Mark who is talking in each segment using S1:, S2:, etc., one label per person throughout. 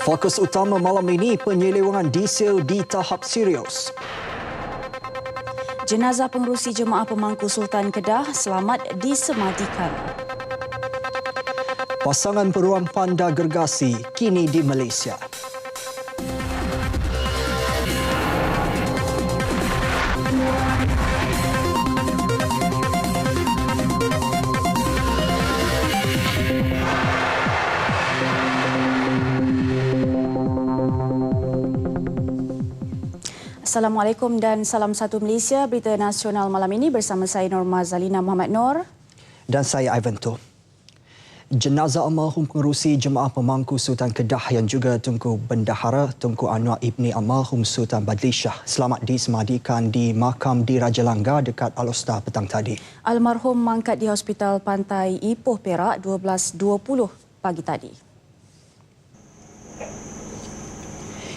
S1: Fokus utama malam ini, penyelewengan diesel di tahap serius.
S2: Jenazah pengerusi Jemaah Pemangku Sultan Kedah selamat disemadikan.
S1: Pasangan peruang panda gergasi kini di Malaysia.
S2: Assalamualaikum dan salam satu Malaysia. Berita nasional malam ini bersama saya Norma Zalina Muhammad Noor.
S1: Dan saya Ivan To. Jenazah almarhum pengerusi Jemaah Pemangku Sultan Kedah yang juga Tunku Bendahara Tunku Anwar Ibni almarhum Sultan Badlishah selamat disemadikan di makam di Raja Langgar dekat Alor petang tadi.
S2: Almarhum mangkat di Hospital Pantai Ipoh Perak 12.20 pagi tadi.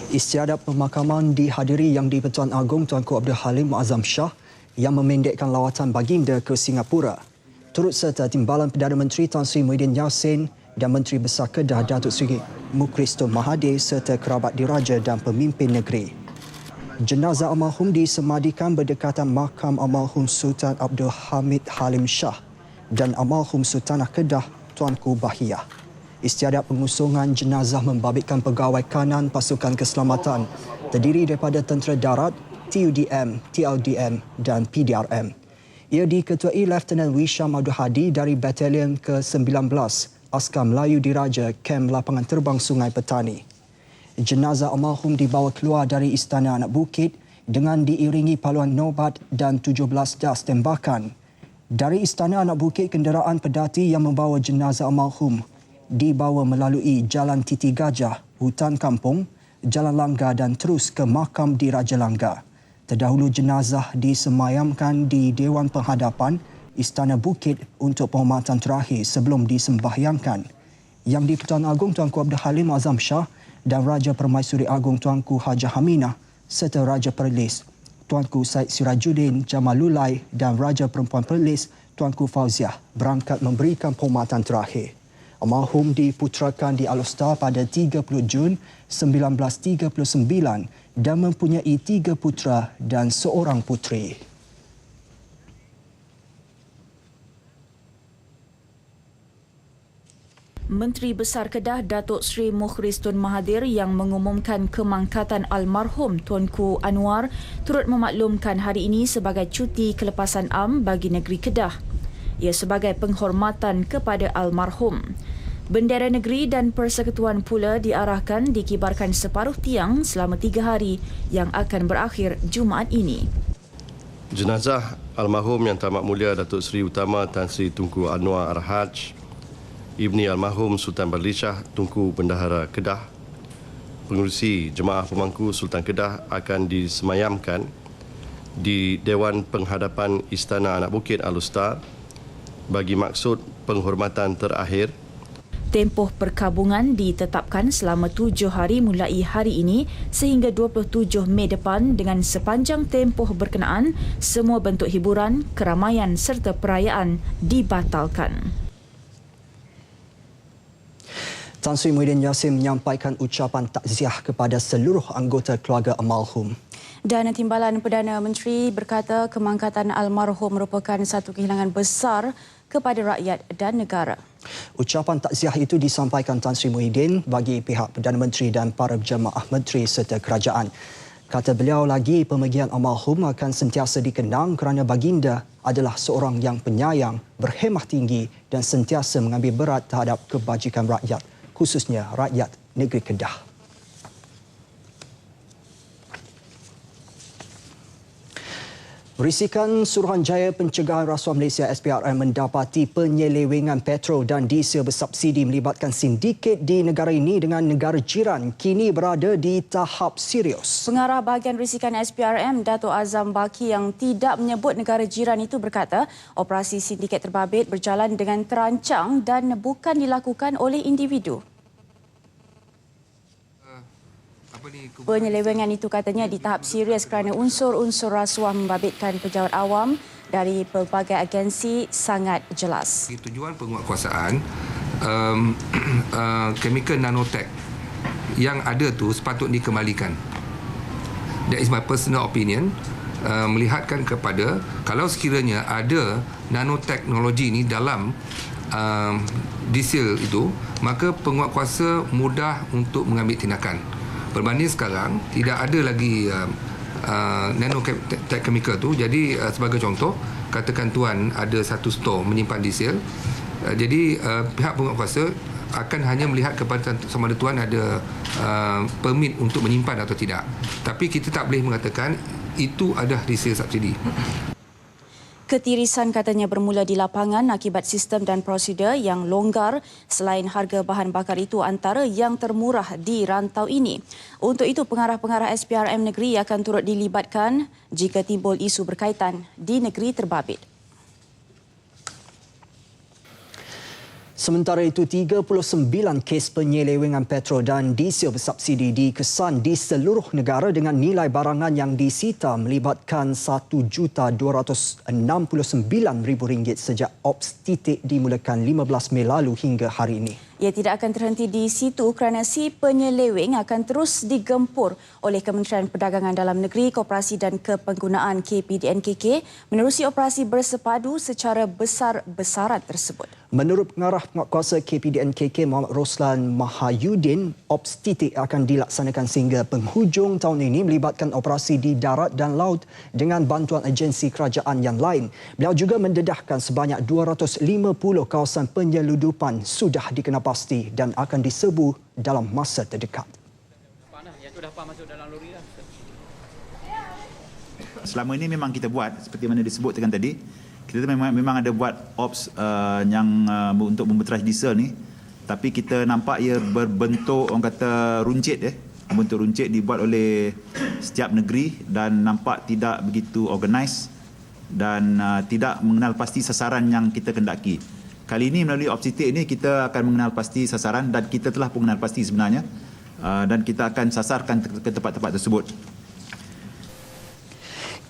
S1: Istiadat pemakaman dihadiri Yang di-Pertuan Agong Tuanku Abdul Halim Muazzam Shah yang memendekkan lawatan baginda ke Singapura. Turut serta Timbalan Perdana Menteri Tan Sri Muhyiddin Yassin dan Menteri Besar Kedah Datuk Seri Mukhris Tun Mahathir serta kerabat diraja dan pemimpin negeri. Jenazah almarhum disemadikan berdekatan makam almarhum Sultan Abdul Hamid Halim Shah dan almarhum Sultanah Kedah Tuanku Bahiyah. Istiadat pengusungan jenazah membabitkan pegawai kanan pasukan keselamatan terdiri daripada Tentera Darat, TUDM, TLDM dan PDRM. Ia diketuai Lieutenant Wisham Abdul Hadi dari Batalion ke-19 Askar Melayu Diraja Kem Lapangan Terbang Sungai Petani. Jenazah almarhum dibawa keluar dari Istana Anak Bukit dengan diiringi paluan nobat dan 17 das tembakan. Dari Istana Anak Bukit, kenderaan pedati yang membawa jenazah almarhum dibawa melalui Jalan Titi Gajah, Hutan Kampung, Jalan Langgar dan terus ke makam di Raja Langgar. Terdahulu jenazah disemayamkan di Dewan Penghadapan Istana Bukit untuk penghormatan terakhir sebelum disembahyangkan. Yang di-Pertuan Agong Tuanku Abdul Halim Muazzam Shah dan Raja Permaisuri Agong Tuanku Hajah Haminah serta Raja Perlis Tuanku Said Sirajuddin Jamalulai dan Raja Perempuan Perlis Tuanku Fauziah berangkat memberikan penghormatan terakhir. Almarhum diputrakan di Alor pada 30 Jun 1939 dan mempunyai 3 putera dan seorang puteri.
S2: Menteri Besar Kedah Datuk Seri Mukhris Tun Mahathir yang mengumumkan kemangkatan almarhum Tuanku Anwar turut memaklumkan hari ini sebagai cuti kelepasan am bagi negeri Kedah. Ia sebagai penghormatan kepada almarhum. Bendera negeri dan persekutuan pula diarahkan dikibarkan separuh tiang selama 3 hari yang akan berakhir Jumaat ini.
S3: Jenazah almarhum Yang Teramat Mulia Datuk Seri Utama Tan Sri Tunku Anwar Ar-Haj, Ibni almarhum Sultan Badlishah Tunku Bendahara Kedah, pengerusi Jemaah Pemangku Sultan Kedah akan disemayamkan di Dewan Penghadapan Istana Anak Bukit Alor bagi maksud penghormatan terakhir.
S2: Tempoh perkabungan ditetapkan selama 7 hari mulai hari ini sehingga 27 Mei depan dengan sepanjang tempoh berkenaan semua bentuk hiburan, keramaian serta perayaan dibatalkan.
S1: Tan Sri Muhyiddin Yassin menyampaikan ucapan takziah kepada seluruh anggota keluarga almarhum.
S2: Dan Timbalan Perdana Menteri berkata kemangkatan almarhum merupakan satu kehilangan besar kepada rakyat dan negara.
S1: Ucapan takziah itu disampaikan Tan Sri Muhyiddin bagi pihak Perdana Menteri dan para jemaah menteri serta kerajaan. Kata beliau lagi, pemergian almarhum akan sentiasa dikenang kerana baginda adalah seorang yang penyayang, berhemah tinggi dan sentiasa mengambil berat terhadap kebajikan rakyat, khususnya rakyat negeri Kedah. Risikan Suruhanjaya Pencegahan Rasuah Malaysia SPRM mendapati penyelewengan petrol dan diesel bersubsidi melibatkan sindiket di negara ini dengan negara jiran kini berada di tahap serius.
S2: Pengarah bahagian risikan SPRM Dato' Azam Baki yang tidak menyebut negara jiran itu berkata operasi sindiket terbabit berjalan dengan terancang dan bukan dilakukan oleh individu. Penyelewengan itu katanya di tahap serius kerana unsur-unsur rasuah membabitkan pejabat awam dari pelbagai agensi sangat jelas.
S4: Tujuan penguatkuasaan chemical nanotech yang ada tu sepatutnya dikembalikan. That is my personal opinion. Melihatkan kepada kalau sekiranya ada nanoteknologi ni dalam diesel itu, maka penguatkuasa mudah untuk mengambil tindakan. Berbanding sekarang tidak ada lagi nanochemical tu. Jadi sebagai contoh, katakan tuan ada satu store menyimpan diesel, jadi pihak penguatkuasa akan hanya melihat kepada sama ada tuan ada permit untuk menyimpan atau tidak. Tapi kita tak boleh mengatakan itu adalah diesel subsidi.
S2: Ketirisan katanya bermula di lapangan akibat sistem dan prosedur yang longgar. Selain harga bahan bakar itu antara yang termurah di rantau ini. Untuk itu, pengarah-pengarah SPRM negeri akan turut dilibatkan jika timbul isu berkaitan di negeri terbabit.
S1: Sementara itu, 39 kes penyelewengan petrol dan diesel bersubsidi dikesan di seluruh negara dengan nilai barangan yang disita melibatkan RM1,269,000 sejak Ops Titik dimulakan 15 Mei lalu hingga hari ini.
S2: Ia tidak akan terhenti di situ kerana si penyeleweng akan terus digempur oleh Kementerian Perdagangan Dalam Negeri, Koperasi dan Kepenggunaan KPDNKK menerusi operasi bersepadu secara besar-besaran tersebut.
S1: Menurut pengarah penguatkuasa KPDNKK Muhammad Roslan Mahayudin, Ops Titik akan dilaksanakan sehingga penghujung tahun ini melibatkan operasi di darat dan laut dengan bantuan agensi kerajaan yang lain. Beliau juga mendedahkan sebanyak 250 kawasan penyeludupan sudah dikenal pasti dan akan diserbu dalam masa terdekat.
S5: Selama ini memang kita buat seperti mana disebutkan tadi, kita memang ada buat ops yang untuk membeteraj diesel ni, tapi kita nampak ia berbentuk orang kata runcit bentuk runcit dibuat oleh setiap negeri dan nampak tidak begitu organised dan tidak mengenal pasti sasaran yang kita kendaki. Kali ini melalui Ops Titik ini kita akan mengenal pasti sasaran dan kita telah pun mengenal pasti sebenarnya dan kita akan sasarkan ke tempat-tempat tersebut.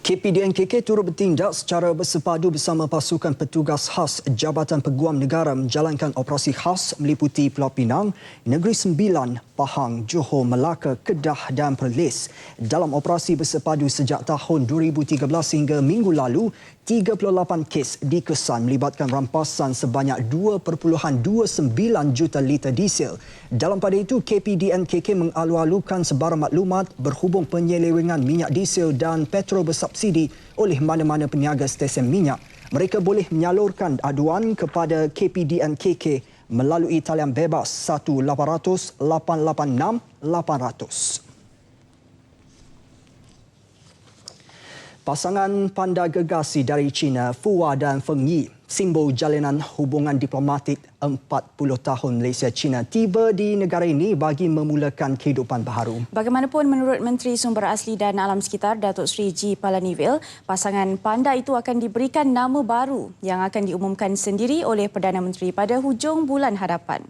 S1: KPDNKK turut bertindak secara bersepadu bersama pasukan petugas khas Jabatan Peguam Negara menjalankan operasi khas meliputi Pulau Pinang, Negeri Sembilan, Pahang, Johor, Melaka, Kedah dan Perlis. Dalam operasi bersepadu sejak tahun 2013 hingga minggu lalu, 38 kes dikesan melibatkan rampasan sebanyak 2.29 juta liter diesel. Dalam pada itu, KPDNKK mengalu-alukan sebarang maklumat berhubung penyelewengan minyak diesel dan petrol bersubsidi oleh mana-mana peniaga stesen minyak. Mereka boleh menyalurkan aduan kepada KPDNKK melalui talian bebas 1-800-886-800. Pasangan panda gegasi dari China, Fu Hua dan Feng Yi, simbol jalinan hubungan diplomatik 40 tahun Malaysia-China, tiba di negara ini bagi memulakan kehidupan baharu.
S2: Bagaimanapun, menurut Menteri Sumber Asli dan Alam Sekitar, Datuk Seri G. Palanivel, pasangan panda itu akan diberikan nama baru yang akan diumumkan sendiri oleh Perdana Menteri pada hujung bulan hadapan.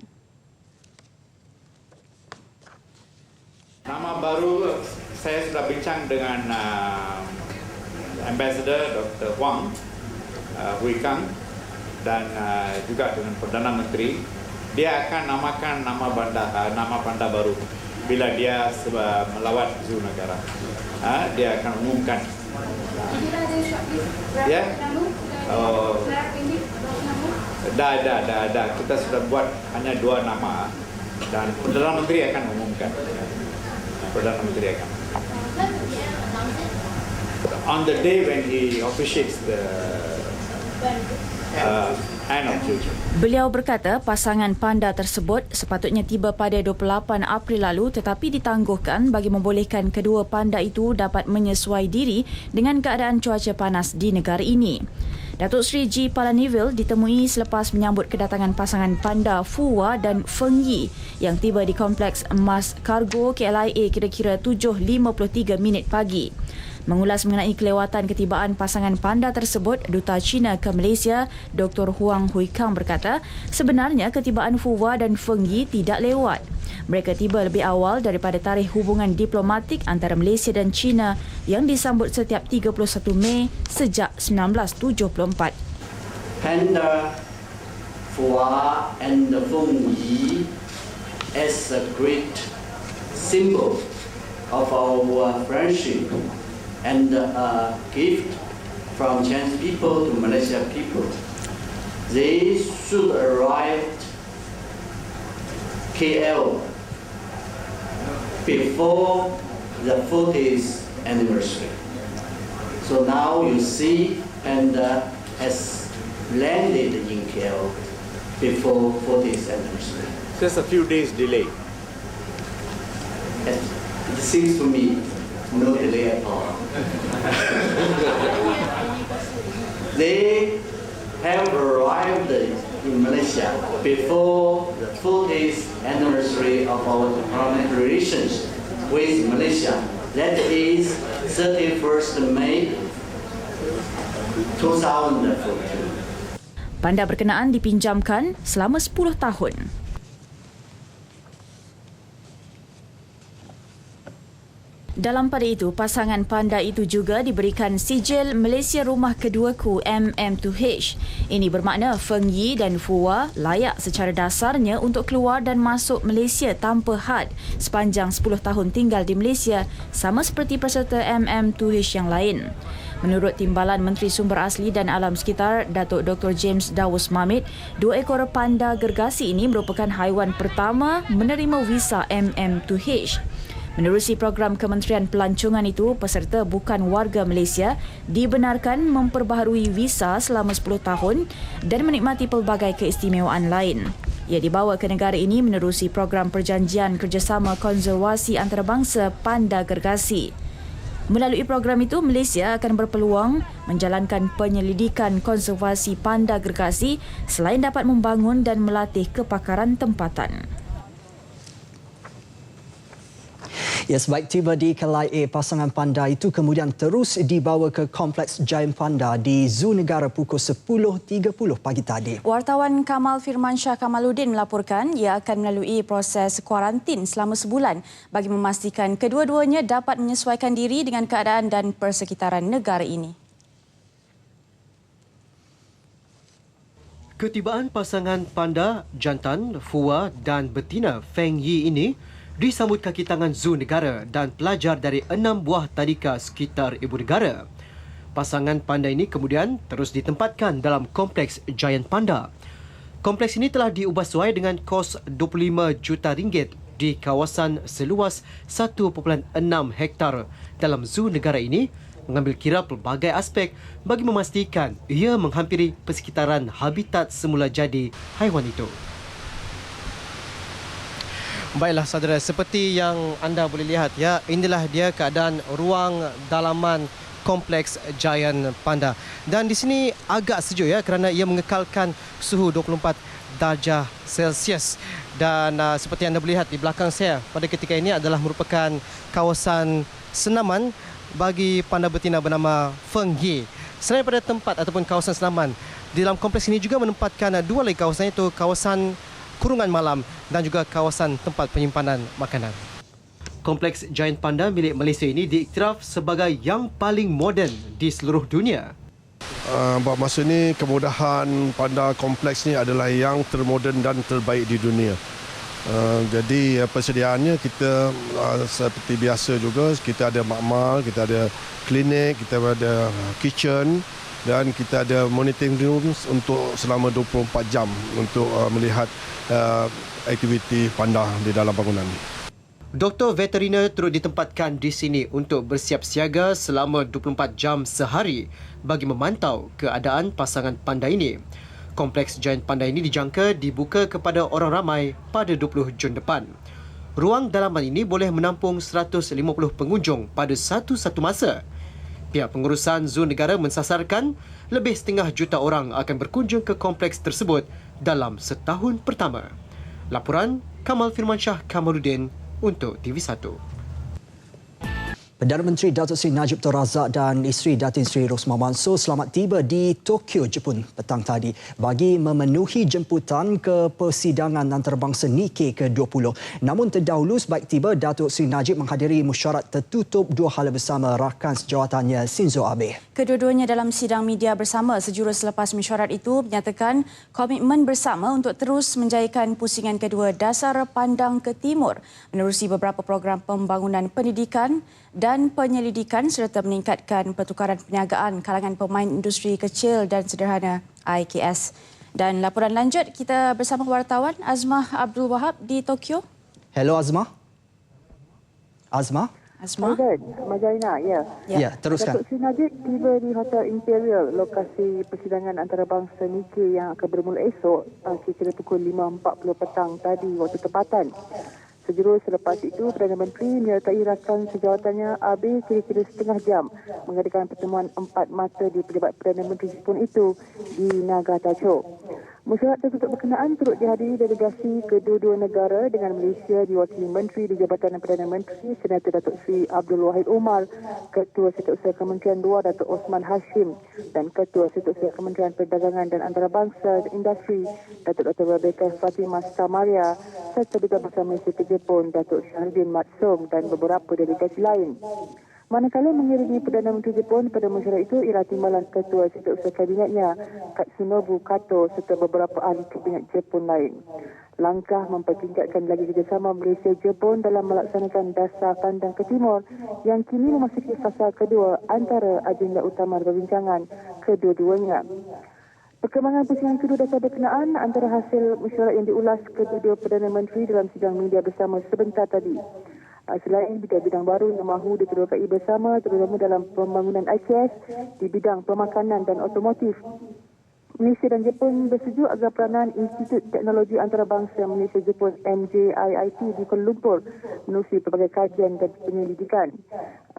S6: Nama baru saya sudah bincang dengan Ambassador Dr. Huang Hui Kang dan juga dengan Perdana Menteri. Dia akan namakan nama panda baru bila dia melawat zoo negara. Dia akan umumkan. Ya. Dah. Kita sudah buat hanya 2 nama dan Perdana Menteri akan umumkan. Perdana Menteri akan. On the day when he officiates the end of June.
S2: Beliau berkata pasangan panda tersebut sepatutnya tiba pada 28 April lalu tetapi ditangguhkan bagi membolehkan kedua panda itu dapat menyesuai diri dengan keadaan cuaca panas di negara ini. Datuk Seri G. Palanivel ditemui selepas menyambut kedatangan pasangan panda Fu Hua dan Feng Yi yang tiba di Kompleks Emas Kargo KLIA kira-kira 7.53 minit pagi. Mengulas mengenai kelewatan ketibaan pasangan panda tersebut, Duta China ke Malaysia, Dr. Huang Hui Kang berkata, sebenarnya ketibaan Fu Hua dan Feng Yi tidak lewat. Mereka tiba lebih awal daripada tarikh hubungan diplomatik antara Malaysia dan China yang disambut setiap 31 Mei sejak 1974.
S7: Panda Fu Hua and Feng Yi as a great symbol of our friendship and a gift from Chinese people to Malaysia people. They should arrive KL before the 40th anniversary. So now you see Panda has landed in KL before 40th anniversary.
S6: Just a few days delay.
S7: And it seems to me no delay at all. They have arrived in Malaysia before the 40th anniversary of our diplomatic relations with Malaysia. That is 31st May 2014.
S2: Panda berkenaan dipinjamkan selama 10 tahun. Dalam pada itu, pasangan panda itu juga diberikan sijil Malaysia Rumah Keduaku MM2H. Ini bermakna Feng Yi dan Fua layak secara dasarnya untuk keluar dan masuk Malaysia tanpa had sepanjang 10 tahun tinggal di Malaysia, sama seperti peserta MM2H yang lain. Menurut Timbalan Menteri Sumber Asli dan Alam Sekitar, Datuk Dr. James Dawes Mamit, 2 ekor panda gergasi ini merupakan haiwan pertama menerima visa MM2H. Menerusi program Kementerian Pelancongan itu, peserta bukan warga Malaysia dibenarkan memperbaharui visa selama 10 tahun dan menikmati pelbagai keistimewaan lain. Ia dibawa ke negara ini menerusi program Perjanjian Kerjasama Konservasi Antarabangsa Panda Gergasi. Melalui program itu, Malaysia akan berpeluang menjalankan penyelidikan konservasi panda gergasi selain dapat membangun dan melatih kepakaran tempatan.
S1: Ya, sebaik tiba di Kelai A, pasangan panda itu kemudian terus dibawa ke Kompleks Giant Panda di Zoo Negara pukul 10.30 pagi tadi.
S2: Wartawan Kamal Firmansyah Kamaluddin melaporkan ia akan melalui proses kuarantin selama sebulan bagi memastikan kedua-duanya dapat menyesuaikan diri dengan keadaan dan persekitaran negara ini.
S8: Ketibaan pasangan panda jantan, Fua dan betina Feng Yi ini disambut kaki tangan Zoo Negara dan pelajar dari 6 buah tadika sekitar ibu negara. Pasangan panda ini kemudian terus ditempatkan dalam Kompleks Giant Panda. Kompleks ini telah diubah suai dengan kos RM25 juta di kawasan seluas 1.6 hektar dalam Zoo Negara ini, mengambil kira pelbagai aspek bagi memastikan ia menghampiri persekitaran habitat semula jadi haiwan itu. Baiklah saudara, seperti yang anda boleh lihat ya, inilah dia keadaan ruang dalaman Kompleks Giant Panda. Dan di sini agak sejuk ya kerana ia mengekalkan suhu 24 darjah Celsius. Dan seperti anda boleh lihat di belakang saya pada ketika ini adalah merupakan kawasan senaman bagi panda betina bernama Feng Yi. Selain pada tempat ataupun kawasan senaman, di dalam kompleks ini juga menempatkan 2 lagi kawasan, iaitu kawasan kurungan malam dan juga kawasan tempat penyimpanan makanan. Kompleks Giant Panda milik Malaysia ini diiktiraf sebagai yang paling moden di seluruh dunia.
S9: Buat masa ini, kemudahan panda kompleks ini adalah yang termoden dan terbaik di dunia. Jadi persediaannya kita seperti biasa juga, kita ada makmal, kita ada klinik, kita ada kitchen dan kita ada monitoring rooms untuk selama 24 jam untuk melihat aktiviti panda di dalam bangunan.
S8: Doktor veteriner turut ditempatkan di sini untuk bersiap siaga selama 24 jam sehari bagi memantau keadaan pasangan panda ini. Kompleks Giant Panda ini dijangka dibuka kepada orang ramai pada 20 Jun depan. Ruang dalaman ini boleh menampung 150 pengunjung pada satu masa. Pihak pengurusan Zoo Negara mensasarkan lebih 500,000 orang akan berkunjung ke kompleks tersebut dalam setahun pertama. Laporan Kamal Firmansyah Kamaluddin untuk TV1.
S1: Perdana Menteri Datuk Seri Najib Tun Razak dan isteri Datin Seri Rosmah Mansor selamat tiba di Tokyo, Jepun petang tadi bagi memenuhi jemputan ke persidangan antarabangsa Nikkei ke-20. Namun terdahulu sebaik tiba, Datuk Seri Najib menghadiri mesyuarat tertutup dua hala bersama rakan sejawatannya Shinzo Abe.
S10: Kedua-duanya dalam sidang media bersama sejurus selepas mesyuarat itu menyatakan komitmen bersama untuk terus menjayakan pusingan kedua dasar pandang ke timur menerusi beberapa program pembangunan pendidikan dan penyelidikan serta meningkatkan pertukaran perniagaan kalangan pemain industri kecil dan sederhana IKS. Dan laporan lanjut kita bersama wartawan Azmah Abdul Wahab di Tokyo.
S1: Hello Azmah. Azmah?
S10: Azmah?
S11: Majalina, ya.
S1: Ya, teruskan.
S11: Datuk Seri Najib tiba di Hotel Imperial, lokasi persidangan antarabangsa Nikkei yang akan bermula esok kira pukul 5.40 petang tadi waktu tempatan. Sejurus selepas itu, Perdana Menteri menyertai rakan sejawatannya Abe kira-kira setengah jam mengadakan pertemuan empat mata di pejabat Perdana Menteri Jepun itu di Nagatacho. Mesyuarat tertutup berkenaan turut dihadiri delegasi kedua-dua negara dengan Malaysia diwakili Menteri di Jabatan Perdana Menteri Senator Datuk Seri Abdul Wahid Umar, Ketua Setiausaha Kementerian Luar Datuk Osman Hashim dan Ketua Setiausaha Kementerian Perdagangan dan Antarabangsa Industri Datuk Dr. Rebecca Fatimah Samaria serta Duta Besar Malaysia ke Jepun Datuk Syahrudin Matsum dan beberapa delegasi lain. Manakala mengiringi Perdana Menteri Jepun pada mesyuarat itu ialah timbalan Ketua Setiausaha Kabinetnya Katsunobu Kato serta beberapa ahli Kabinet Jepun lain. Langkah mempertingkatkan lagi kerjasama Malaysia-Jepun dalam melaksanakan dasar pandang ke timur yang kini memasuki fasa kedua antara agenda utama perbincangan kedua-duanya. Perkembangan pusingan kedua dasar berkenaan antara hasil mesyuarat yang diulas kedua-dua Perdana Menteri dalam sidang media bersama sebentar tadi. Selain bidang-bidang baru yang mahu dikerokai bersama terutama dalam pembangunan IKS di bidang pemakanan dan otomotif. Malaysia dan Jepun bersetuju agar peranan Institut Teknologi Antarabangsa Malaysia-Jepun MJIIT di Kuala Lumpur menerusi pelbagai kajian dan penyelidikan.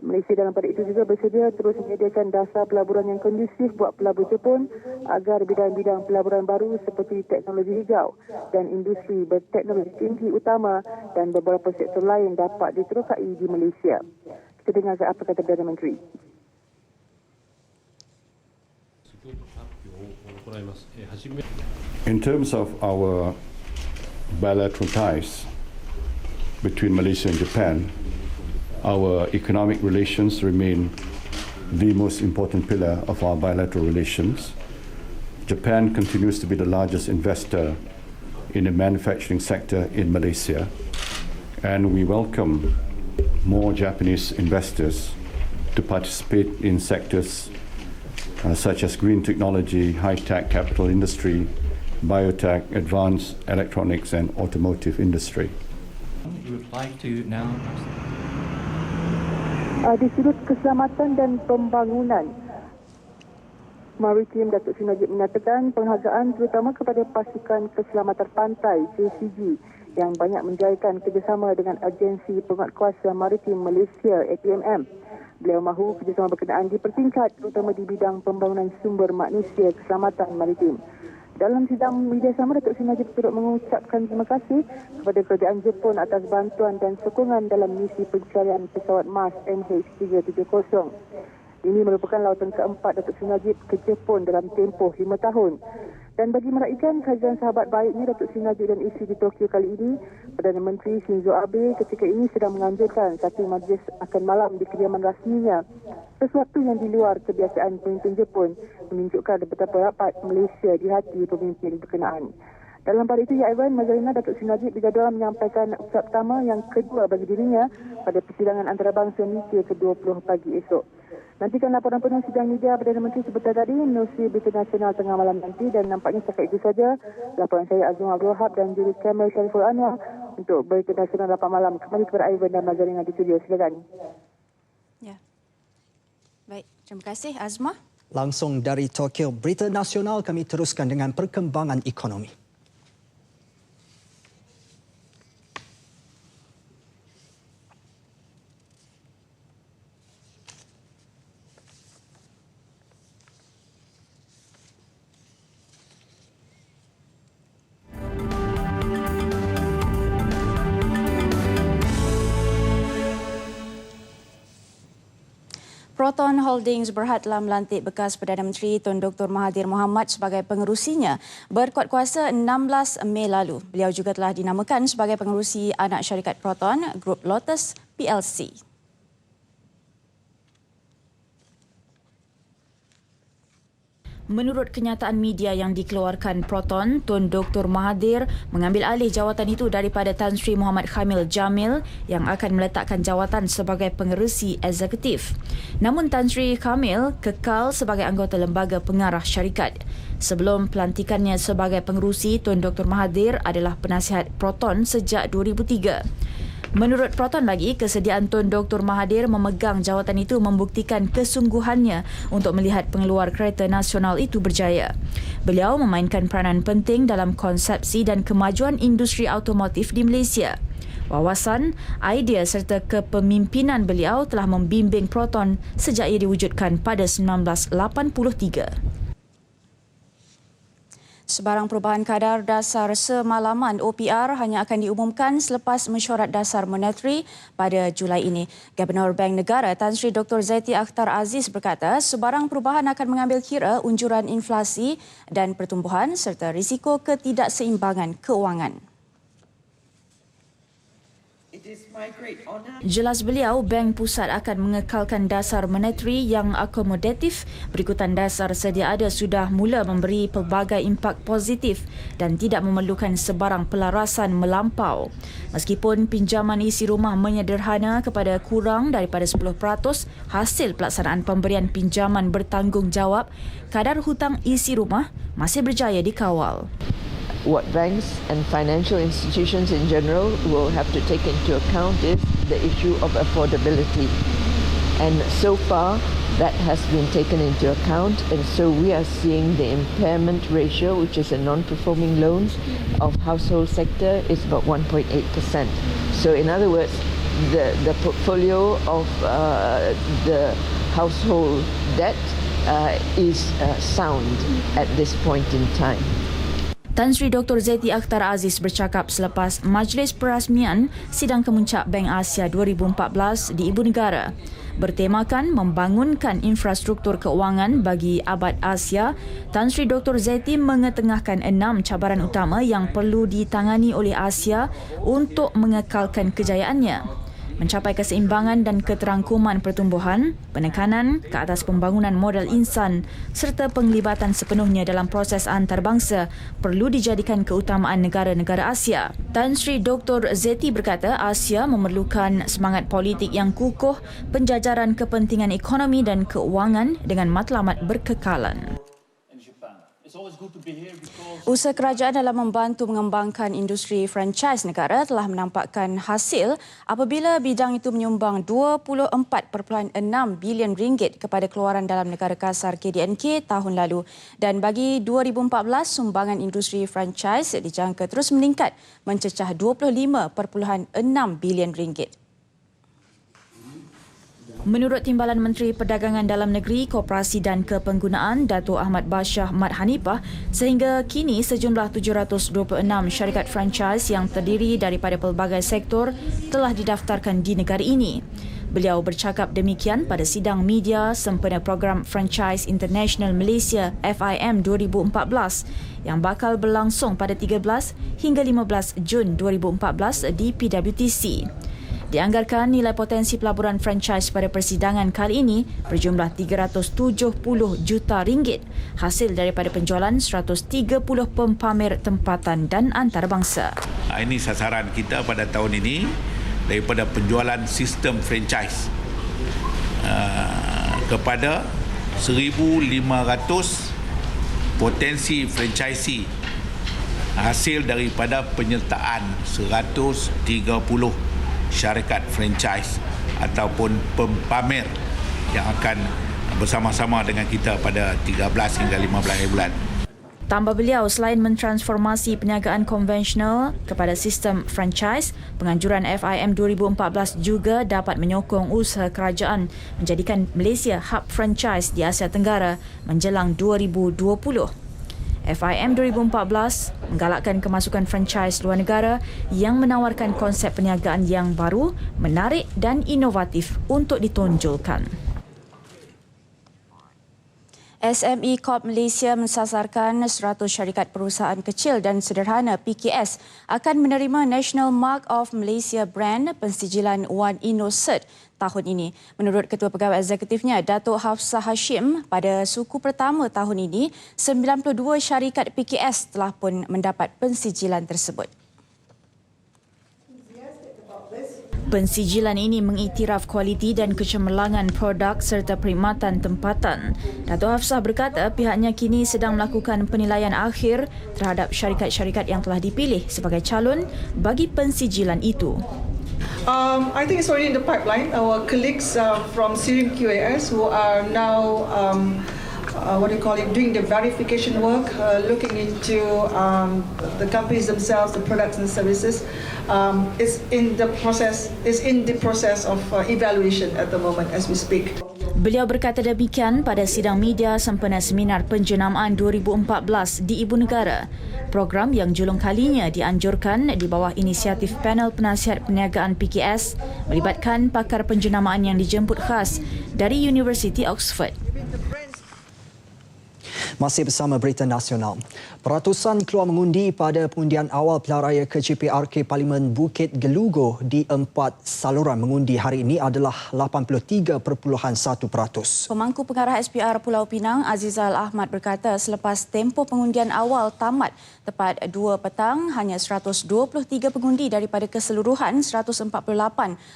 S11: Malaysia dalam pada itu juga bersedia terus menyediakan dasar pelaburan yang kondusif buat pelabur Jepun agar bidang-bidang pelaburan baru seperti teknologi hijau dan industri berteknologi tinggi utama dan beberapa sektor lain dapat diterokai di Malaysia. Kita dengar apa kata Perdana Menteri.
S12: In terms of our bilateral ties between Malaysia and Japan, our economic relations remain the most important pillar of our bilateral relations. Japan continues to be the largest investor in the manufacturing sector in Malaysia, and we welcome more Japanese investors to participate in sectors such as green technology, high-tech capital industry, biotech, advanced electronics and automotive industry.
S13: You would like to now...
S11: Di sudut keselamatan dan pembangunan maritim, Datuk Seri Najib menyatakan penghargaan terutama kepada pasukan keselamatan pantai JCG yang banyak menjayakan kerjasama dengan Agensi Penguatkuasa Maritim Malaysia APMM. Beliau mahu kerjasama berkenaan dipertingkat terutama di bidang pembangunan sumber manusia keselamatan maritim. Dalam sidang media sama, Datuk Seri Najib turut mengucapkan terima kasih kepada kerajaan Jepun atas bantuan dan sokongan dalam misi pencarian pesawat Mars MH370. Ini merupakan lawatan keempat Datuk Seri Najib ke Jepun dalam tempoh 5 tahun. Dan bagi meraihkan kajian sahabat baiknya Datuk Seri Najib dan isteri di Tokyo kali ini, Perdana Menteri Shinzo Abe ketika ini sedang menganjurkan satu majlis akan malam di kediaman rasminya. Sesuatu yang di luar kebiasaan pemimpin Jepun menunjukkan betapa rapat Malaysia di hati pemimpin berkenaan. Dalam pada itu, Ya Iwan, Majalina Datuk Seri Najib berjadual menyampaikan ucap pertama yang kedua bagi dirinya pada persidangan antarabangsa Nikkei ke-20 pagi esok. Nantikan laporan penuh sidang media Perdana Menteri sebentar tadi menerusi berita nasional tengah malam nanti dan nampaknya setakat itu saja laporan saya Azmah Abdul Wahab dan juri kamera Syariful Anwar untuk berita nasional 8 malam. Kembali kepada Ivan dan Majalina di studio. Silakan.
S10: Ya. Baik, terima kasih Azmah.
S1: Langsung dari Tokyo, berita nasional kami teruskan dengan perkembangan ekonomi.
S10: Proton Holdings Berhad telah melantik bekas Perdana Menteri Tun Dr. Mahathir Mohamad sebagai pengerusinya berkuat kuasa 16 Mei lalu. Beliau juga telah dinamakan sebagai pengerusi anak syarikat Proton, Grup Lotus PLC.
S2: Menurut kenyataan media yang dikeluarkan Proton, Tun Dr. Mahathir mengambil alih jawatan itu daripada Tan Sri Muhammad Khamil Jamil yang akan meletakkan jawatan sebagai pengerusi eksekutif. Namun Tan Sri Khamil kekal sebagai anggota lembaga pengarah syarikat. Sebelum pelantikannya sebagai pengerusi, Tun Dr. Mahathir adalah penasihat Proton sejak 2003. Menurut Proton lagi, kesediaan Tun Dr. Mahathir memegang jawatan itu membuktikan kesungguhannya untuk melihat pengeluar kereta nasional itu berjaya. Beliau memainkan peranan penting dalam konsepsi dan kemajuan industri automotif di Malaysia. Wawasan, idea serta kepemimpinan beliau telah membimbing Proton sejak ia diwujudkan pada 1983.
S10: Sebarang perubahan kadar dasar semalaman OPR hanya akan diumumkan selepas mesyuarat dasar monetary pada Julai ini. Gubernur Bank Negara Tan Sri Dr. Zaiti Akhtar Aziz berkata sebarang perubahan akan mengambil kira unjuran inflasi dan pertumbuhan serta risiko ketidakseimbangan keuangan.
S2: Jelas beliau, Bank Pusat akan mengekalkan dasar monetary yang akomodatif berikutan dasar sedia ada sudah mula memberi pelbagai impak positif dan tidak memerlukan sebarang pelarasan melampau. Meskipun pinjaman isi rumah menyederhana kepada kurang daripada 10% hasil pelaksanaan pemberian pinjaman bertanggungjawab, kadar hutang isi rumah masih berjaya dikawal.
S14: What banks and financial institutions in general will have to take into account is the issue of affordability. And so far, that has been taken into account, and so we are seeing the impairment ratio, which is a non-performing loans of household sector, is about 1.8%. So in other words, the portfolio of the household debt is sound at this point in time.
S2: Tan Sri Dr. Zaiti Akhtar Aziz bercakap selepas Majlis Perasmian Sidang Kemuncak Bank Asia 2014 di Ibu Negara. Bertemakan membangunkan infrastruktur keuangan bagi abad Asia, Tan Sri Dr. Zaiti mengetengahkan 6 cabaran utama yang perlu ditangani oleh Asia untuk mengekalkan kejayaannya. Mencapai keseimbangan dan keterangkuman pertumbuhan, penekanan ke atas pembangunan modal insan serta penglibatan sepenuhnya dalam proses antarabangsa perlu dijadikan keutamaan negara-negara Asia. Tan Sri Dr. Zaiti berkata Asia memerlukan semangat politik yang kukuh, penjajaran kepentingan ekonomi dan keuangan dengan matlamat berkekalan.
S10: Usaha kerajaan dalam membantu mengembangkan industri franchise negara telah menampakkan hasil apabila bidang itu menyumbang 24.6 bilion ringgit kepada keluaran dalam negara kasar KDNK tahun lalu. Dan bagi 2014, sumbangan industri franchise dijangka terus meningkat mencecah 25.6 bilion ringgit.
S2: Menurut Timbalan Menteri Perdagangan Dalam Negeri, Koperasi dan Kepenggunaan Dato' Ahmad Bashar Mat Hanifah, sehingga kini sejumlah 726 syarikat franchise yang terdiri daripada pelbagai sektor telah didaftarkan di negara ini. Beliau bercakap demikian pada sidang media sempena program Franchise International Malaysia FIM 2014 yang bakal berlangsung pada 13 hingga 15 Jun 2014 di PWTC. Dianggarkan nilai potensi pelaburan franchise pada persidangan kali ini berjumlah 370 juta ringgit hasil daripada penjualan 130 pempamer tempatan dan antarabangsa.
S15: Ini sasaran kita pada tahun ini daripada penjualan sistem franchise kepada 1,500 potensi franchisee hasil daripada penyertaan 130 syarikat franchise ataupun pempamer yang akan bersama-sama dengan kita pada 13 hingga 15 bulan.
S2: Tambah beliau, selain mentransformasi perniagaan konvensional kepada sistem franchise, penganjuran FIM 2014 juga dapat menyokong usaha kerajaan menjadikan Malaysia hub franchise di Asia Tenggara menjelang 2020. FIM 2014 menggalakkan kemasukan franchise luar negara yang menawarkan konsep perniagaan yang baru, menarik dan inovatif untuk ditonjolkan.
S10: SME Corp Malaysia mensasarkan 100 syarikat perusahaan kecil dan sederhana PKS akan menerima National Mark of Malaysia Brand pensijilan One InnoCert tahun ini. Menurut Ketua Pegawai Eksekutifnya, Datuk Hafsah Hashim, pada suku pertama tahun ini, 92 syarikat PKS telah pun mendapat pensijilan tersebut.
S2: Pensijilan ini mengiktiraf kualiti dan kecemerlangan produk serta perkhidmatan tempatan. Datuk Hafsah berkata pihaknya kini sedang melakukan penilaian akhir terhadap syarikat-syarikat yang telah dipilih sebagai calon bagi pensijilan itu.
S16: I think it's already in the pipeline. Our colleagues from Syrian QAS who are now doing the verification work, looking into the companies themselves, the products and services, is in the process of evaluation at the moment as we speak.
S2: Beliau berkata demikian pada sidang media sempena Seminar Penjenamaan 2014 di Ibu Negara. Program yang julung kalinya dianjurkan di bawah inisiatif panel penasihat perniagaan PKS melibatkan pakar penjenamaan yang dijemput khas dari Universiti Oxford.
S1: Masih bersama Berita Nasional. Peratusan keluar mengundi pada pengundian awal pilihan raya ke CPRK Parlimen Bukit Gelugo di 4 saluran mengundi hari ini adalah 83.1%.
S10: Pemangku pengarah SPR Pulau Pinang, Azizal Ahmad berkata selepas tempoh pengundian awal tamat tepat 2 petang, hanya 123 pengundi daripada keseluruhan 148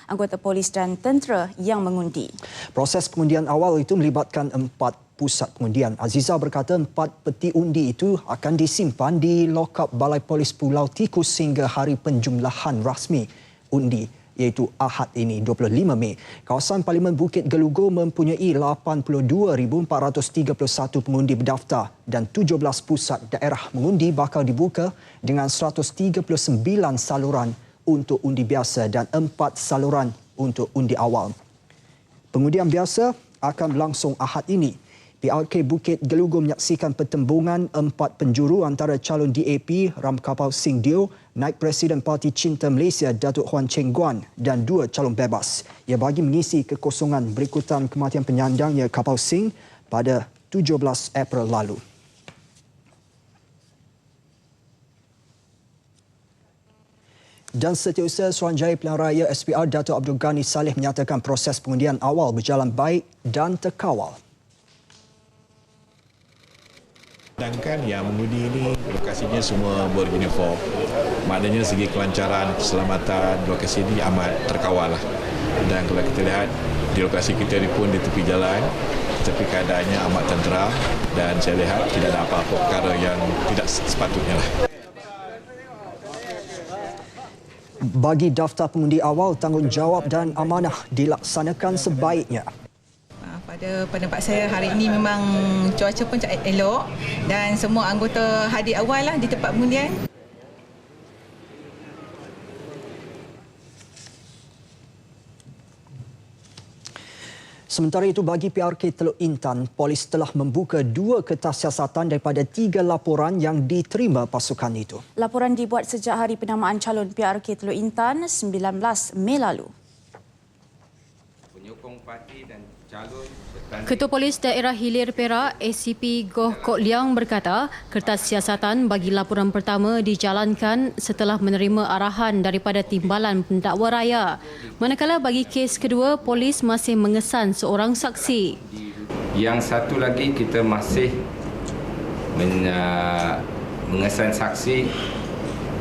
S10: anggota polis dan tentera yang mengundi.
S1: Proses pengundian awal itu melibatkan 4 pusat pengundian. Aziza berkata 4 peti undi itu akan disimpan di lokap Balai Polis Pulau Tikus sehingga hari penjumlahan rasmi undi, iaitu Ahad ini 25 Mei. Kawasan Parlimen Bukit Gelugo mempunyai 82,431 pengundi berdaftar dan 17 pusat daerah mengundi bakal dibuka dengan 139 saluran untuk undi biasa dan 4 saluran untuk undi awal. Pengundian biasa akan berlangsung Ahad ini. PRK Bukit Gelugo menyaksikan pertembungan 4 penjuru antara calon DAP Ramkapau Sing Dio, Naib Presiden Parti Cinta Malaysia Datuk Huan Cheng Guan dan 2 calon bebas. Ia bagi mengisi kekosongan berikutan kematian penyandangnya Kapau Sing pada 17 April lalu. Dan Setiausaha Suruhanjaya Pilihan Raya SPR Datuk Abdul Ghani Saleh menyatakan proses pengundian awal berjalan baik dan terkawal.
S17: Sedangkan yang mengundi ini lokasinya semua beruniform. Maknanya segi kelancaran, keselamatan lokasi ini amat terkawal lah. Dan kalau kita lihat di lokasi kita ni pun di tepi jalan, tetapi keadaannya amat tentera dan saya lihat tidak ada apa-apa perkara yang tidak sepatutnya lah.
S1: Bagi daftar pengundi awal, tanggungjawab dan amanah dilaksanakan sebaiknya.
S18: Pada pendapat saya hari ini memang cuaca pun elok dan semua anggota hadir awal lah di tempat pengundian.
S1: Sementara itu bagi PRK Teluk Intan, polis telah membuka 2 kertas siasatan daripada 3 laporan yang diterima pasukan itu.
S10: Laporan dibuat sejak hari penamaan calon PRK Teluk Intan 19 Mei lalu.
S19: Penyokong parti dan calon
S20: Ketua Polis Daerah Hilir Perak ACP Goh Kok Liang berkata kertas siasatan bagi laporan pertama dijalankan setelah menerima arahan daripada Timbalan Pendakwa Raya. Manakala bagi kes kedua, polis masih mengesan seorang saksi.
S19: Yang satu lagi kita masih mengesan saksi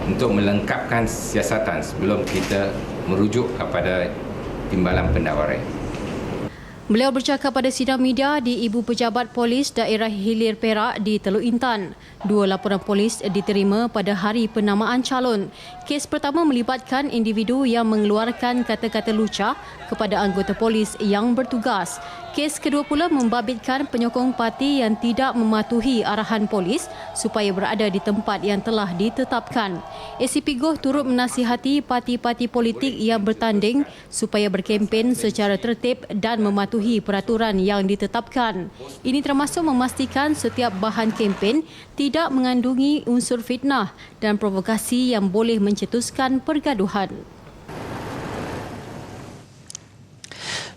S19: untuk melengkapkan siasatan sebelum kita merujuk kepada Timbalan Pendakwa Raya.
S20: Beliau bercakap pada sidang media di Ibu Pejabat Polis Daerah Hilir Perak di Teluk Intan. 2 laporan polis diterima pada hari penamaan calon. Kes pertama melibatkan individu yang mengeluarkan kata-kata lucah kepada anggota polis yang bertugas. Kes kedua pula membabitkan penyokong parti yang tidak mematuhi arahan polis supaya berada di tempat yang telah ditetapkan. ACP Goh turut menasihati parti-parti politik yang bertanding supaya berkempen secara tertib dan mematuhi peraturan yang ditetapkan. Ini termasuk memastikan setiap bahan kempen tidak mengandungi unsur fitnah dan provokasi yang boleh mencetuskan pergaduhan.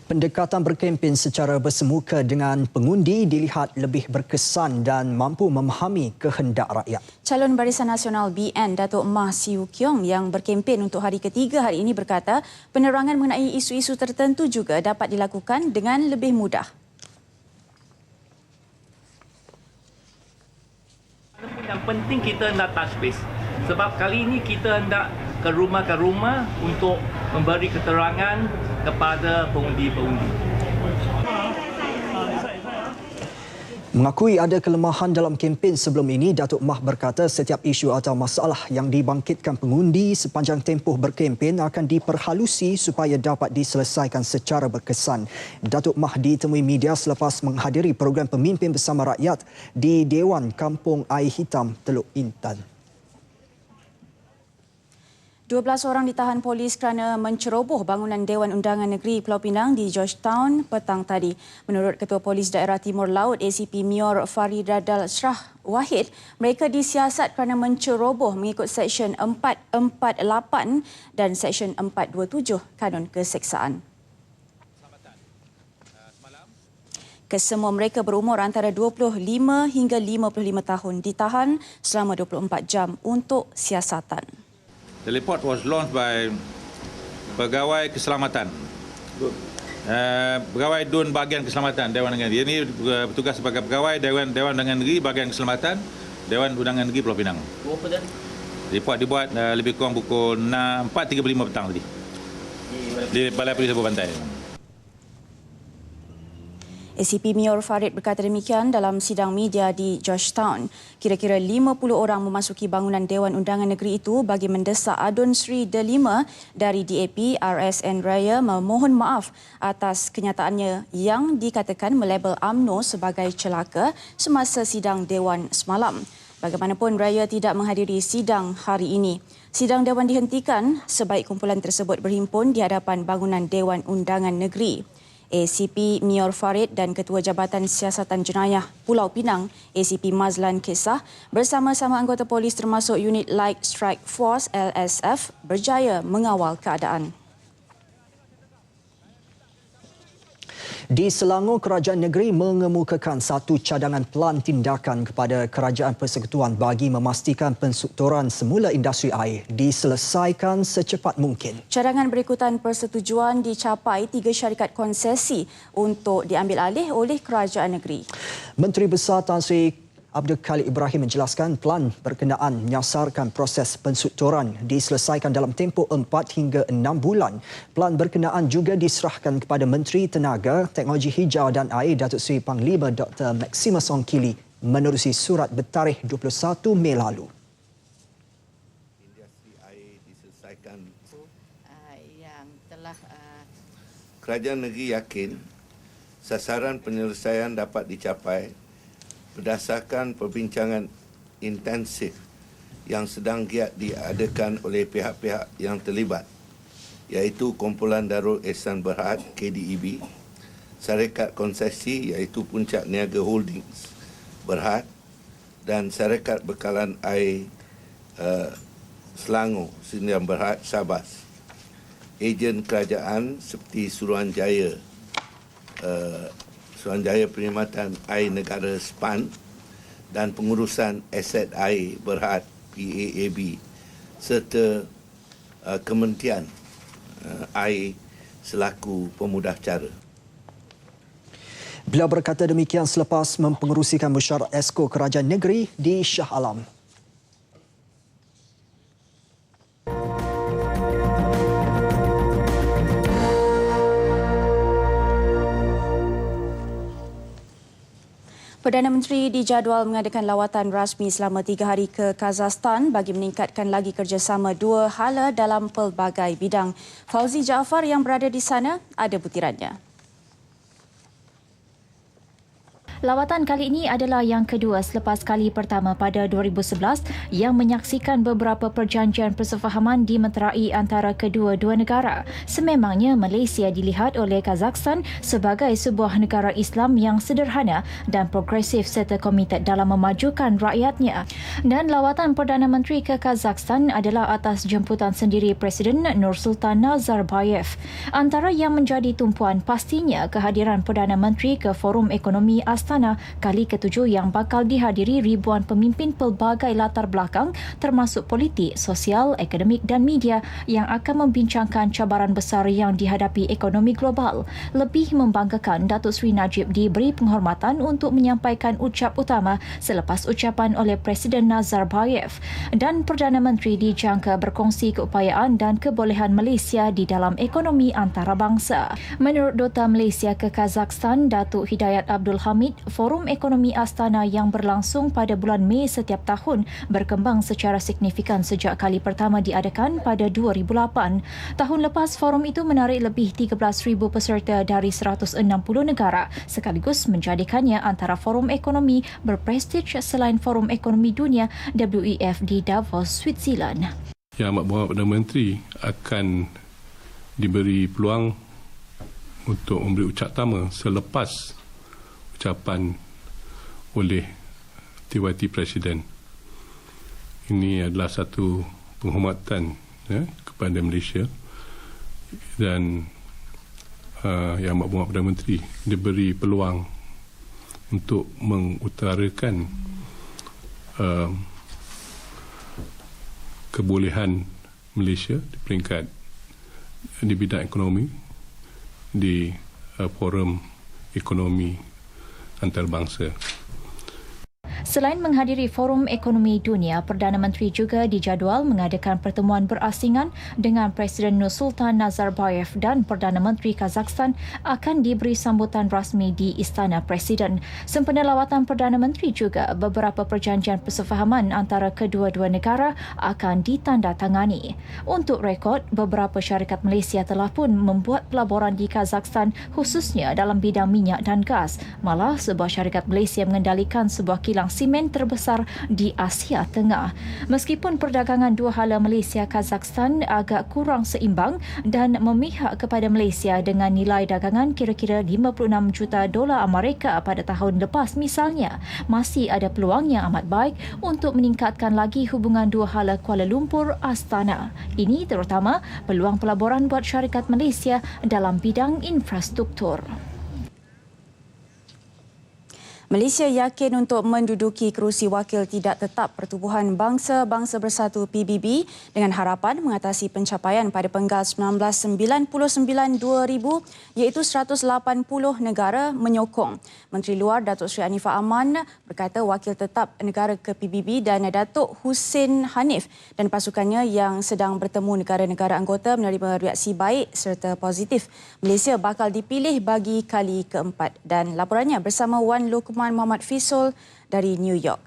S1: Pendekatan berkempen secara bersemuka dengan pengundi dilihat lebih berkesan dan mampu memahami kehendak rakyat.
S10: Calon Barisan Nasional BN Datuk Mah Siu Kiong yang berkempen untuk hari ketiga hari ini berkata penerangan mengenai isu-isu tertentu juga dapat dilakukan dengan lebih mudah.
S13: Yang penting kita hendak touch base. Sebab kali ini kita hendak ke rumah untuk memberi keterangan kepada pengundi-pengundi.
S1: Mengakui ada kelemahan dalam kempen sebelum ini, Datuk Mah berkata setiap isu atau masalah yang dibangkitkan pengundi sepanjang tempoh berkempen akan diperhalusi supaya dapat diselesaikan secara berkesan. Datuk Mah ditemui media selepas menghadiri program Pemimpin Bersama Rakyat di Dewan Kampung Air Hitam Teluk Intan.
S10: 12 orang ditahan polis kerana menceroboh bangunan Dewan Undangan Negeri Pulau Pinang di Georgetown petang tadi. Menurut Ketua Polis Daerah Timur Laut ACP Mior Faridadal Shrah Wahid, mereka disiasat kerana menceroboh mengikut Seksyen 448 dan Seksyen 427 Kanun Keseksaan. Kesemua mereka berumur antara 25 hingga 55 tahun, ditahan selama 24 jam untuk siasatan.
S15: The report was launched by Pegawai Keselamatan. Pegawai DUN Bahagian Keselamatan Dewan Undangan Negeri. Ini bertugas sebagai pegawai Dewan Undangan Negeri Bahagian Keselamatan Dewan Undangan Negeri Pulau Pinang. Report dibuat lebih kurang pukul 4.35 petang tadi di Balai Polis Abu Pantai.
S10: ACP Mior Farid berkata demikian dalam sidang media di Georgetown. Kira-kira 50 orang memasuki bangunan Dewan Undangan Negeri itu bagi mendesak Adun Sri Delima dari DAP RSN Raya memohon maaf atas kenyataannya yang dikatakan melabel UMNO sebagai celaka semasa sidang Dewan semalam. Bagaimanapun, Raya tidak menghadiri sidang hari ini. Sidang Dewan dihentikan sebaik kumpulan tersebut berhimpun di hadapan bangunan Dewan Undangan Negeri. ACP Mior Farid dan Ketua Jabatan Siasatan Jenayah Pulau Pinang ACP Mazlan Kisah bersama-sama anggota polis termasuk unit Light Strike Force LSF berjaya mengawal keadaan.
S1: Di Selangor, Kerajaan Negeri mengemukakan satu cadangan pelan tindakan kepada Kerajaan Persekutuan bagi memastikan penstrukturan semula industri air diselesaikan secepat mungkin.
S10: Cadangan berikutan persetujuan dicapai 3 syarikat konsesi untuk diambil alih oleh Kerajaan Negeri.
S1: Menteri Besar Tan Sri Abdul Khalid Ibrahim menjelaskan pelan berkenaan menyasarkan proses penstrukturan diselesaikan dalam tempoh 4 hingga 6 bulan. Pelan berkenaan juga diserahkan kepada Menteri Tenaga, Teknologi Hijau dan Air Datuk Seri Panglima Dr. Maximus Ongkili menerusi surat bertarikh 21 Mei lalu.
S21: Industri air diselesaikan. Yang telah Kerajaan Negeri yakin sasaran penyelesaian dapat dicapai berdasarkan perbincangan intensif yang sedang giat diadakan oleh pihak-pihak yang terlibat, iaitu Kumpulan Darul Ehsan Berhad KDEB, Syarikat Konsesi iaitu Puncak Niaga Holdings Berhad dan Syarikat Bekalan Air Selangor Sdn Berhad Syabas, ejen kerajaan seperti Suruhanjaya Perkhidmatan Air Negara SPAN dan Pengurusan Aset Air Berhad PAAB serta Kementerian Air selaku pemudah cara.
S1: Beliau berkata demikian selepas mempengerusikan mesyuarat Esko Kerajaan Negeri di Shah Alam.
S10: Perdana Menteri dijadual mengadakan lawatan rasmi selama 3 hari ke Kazakhstan bagi meningkatkan lagi kerjasama dua hala dalam pelbagai bidang. Fauzi Jaafar yang berada di sana ada butirannya.
S2: Lawatan kali ini adalah yang kedua selepas kali pertama pada 2011 yang menyaksikan beberapa perjanjian persefahaman dimeterai antara kedua-dua negara. Sememangnya Malaysia dilihat oleh Kazakhstan sebagai sebuah negara Islam yang sederhana dan progresif serta komited dalam memajukan rakyatnya. Dan lawatan Perdana Menteri ke Kazakhstan adalah atas jemputan sendiri Presiden Nursultan Nazarbayev. Antara yang menjadi tumpuan pastinya kehadiran Perdana Menteri ke Forum Ekonomi Astana kali ke-7 yang bakal dihadiri ribuan pemimpin pelbagai latar belakang termasuk politik, sosial, akademik dan media yang akan membincangkan cabaran besar yang dihadapi ekonomi global. Lebih membanggakan, Datuk Seri Najib diberi penghormatan untuk menyampaikan ucap utama selepas ucapan oleh Presiden Nazarbayev, dan Perdana Menteri dijangka berkongsi keupayaan dan kebolehan Malaysia di dalam ekonomi antarabangsa. Menurut Duta Malaysia ke Kazakhstan, Datuk Hidayat Abdul Hamid, Forum Ekonomi Astana yang berlangsung pada bulan Mei setiap tahun berkembang secara signifikan sejak kali pertama diadakan pada 2008. Tahun lepas, forum itu menarik lebih 13,000 peserta dari 160 negara sekaligus menjadikannya antara forum ekonomi berprestij selain Forum Ekonomi Dunia WEF di Davos, Switzerland.
S3: Yang Amat Berhormat Perdana Menteri akan diberi peluang untuk memberi ucap tama selepas ucapan oleh TYT Presiden. Ini adalah satu penghormatan kepada Malaysia, dan Yang Amat Berhormat Perdana Menteri diberi peluang untuk mengutarakan kebolehan Malaysia di peringkat di bidang ekonomi di Forum Ekonomi Antarabangsa.
S2: Selain menghadiri Forum Ekonomi Dunia, Perdana Menteri juga dijadual mengadakan pertemuan berasingan dengan Presiden Nursultan Nazarbayev, dan Perdana Menteri Kazakhstan akan diberi sambutan rasmi di Istana Presiden. Sempena lawatan Perdana Menteri juga, beberapa perjanjian persefahaman antara kedua-dua negara akan ditandatangani. Untuk rekod, beberapa syarikat Malaysia telah pun membuat pelaburan di Kazakhstan khususnya dalam bidang minyak dan gas. Malah, sebuah syarikat Malaysia mengendalikan sebuah kilang simen terbesar di Asia Tengah. Meskipun perdagangan dua hala Malaysia-Kazakhstan agak kurang seimbang dan memihak kepada Malaysia dengan nilai dagangan kira-kira 56 juta dolar Amerika pada tahun lepas misalnya, masih ada peluang yang amat baik untuk meningkatkan lagi hubungan dua hala Kuala Lumpur-Astana. Ini terutama peluang pelaburan buat syarikat Malaysia dalam bidang infrastruktur.
S10: Malaysia yakin untuk menduduki kerusi wakil tidak tetap Pertubuhan Bangsa-Bangsa Bersatu PBB dengan harapan mengatasi pencapaian pada penggal 1999-2000 iaitu 180 negara menyokong. Menteri Luar Datuk Seri Anifah Aman berkata wakil tetap negara ke PBB dan Datuk Hussein Hanif dan pasukannya yang sedang bertemu negara-negara anggota menerima reaksi baik serta positif. Malaysia bakal dipilih bagi kali keempat, dan laporannya bersama Wan Lokman Muhammad Fisul dari New York.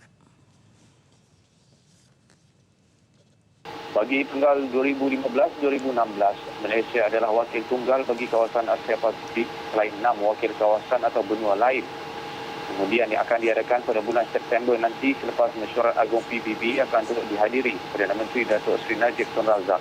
S22: Bagi penggal 2015-2016, Malaysia adalah wakil tunggal bagi kawasan Asia Pasifik selain 6 wakil kawasan atau benua lain. Kemudian yang akan diadakan pada bulan September nanti selepas mesyuarat agung PBB akan turut dihadiri Perdana Menteri Datuk Seri Najib Tun Razak.